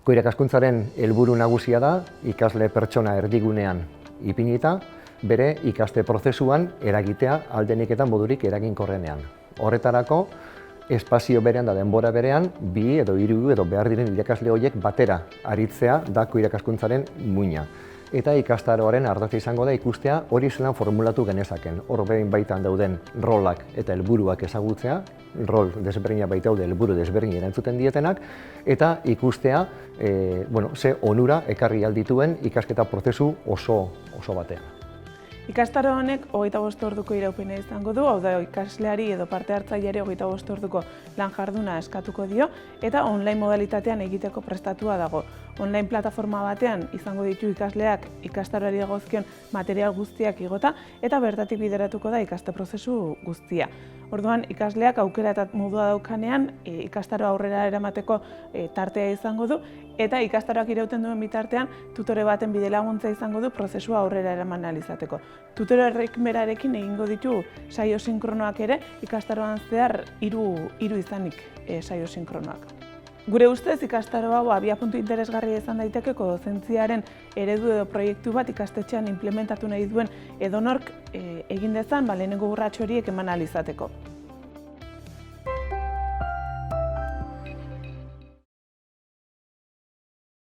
Irakaskuntzaren helburu nagusia da ikasle pertsona erdigunean ipinita, bere ikaste prozesuan eragitea ahal denik eta modurik eraginkorrenean. Horretarako, espazio berean da denbora berean, 2 edo 3 edo behar diren irakasle horiek batera aritzea da irakaskuntzaren muina. Eta ikastaroaren ardatza izango da ikustea hori zelan formulatu genezaken. Hor behin baitan dauden rolak eta helburuak ezagutzea, rol desberdina baitaude helburu desberdin erantzuten dietenak, eta ikustea ze onura ekarri aldituen ikasketa prozesu oso batean. Ikastaro honek 25 orduko iraupena izango du, hau da ikasleari edo parte hartzaileari 25 orduko lan jarduna eskatuko dio, eta online modalitatean egiteko prestatua dago. Online plataforma batean izango ditu ikasleak ikastaroari dagozkion material guztiak igota, eta bertatik bideratuko da ikaste prozesu guztia. Orduan, ikasleak aukera eta modua daukanean ikastaro aurrera eramateko tartea izango du, eta ikastaroak irauten duen bitartean tutore baten bidelaguntza izango du prozesua aurrera eraman ahal izateko. Tutore horrek berarekin egingo ditu saio sinkronoak ere, ikastaroan zehar 3 izanik saio sinkronoak. Gure ustez, ikastaro hau abiapuntu interesgarria izan daitekeko dozentziaren eredu edo proiektu bat ikastetxean implementatu nahi duen edonork egin dezan lehenengo urrats horiek eman ahal izateko.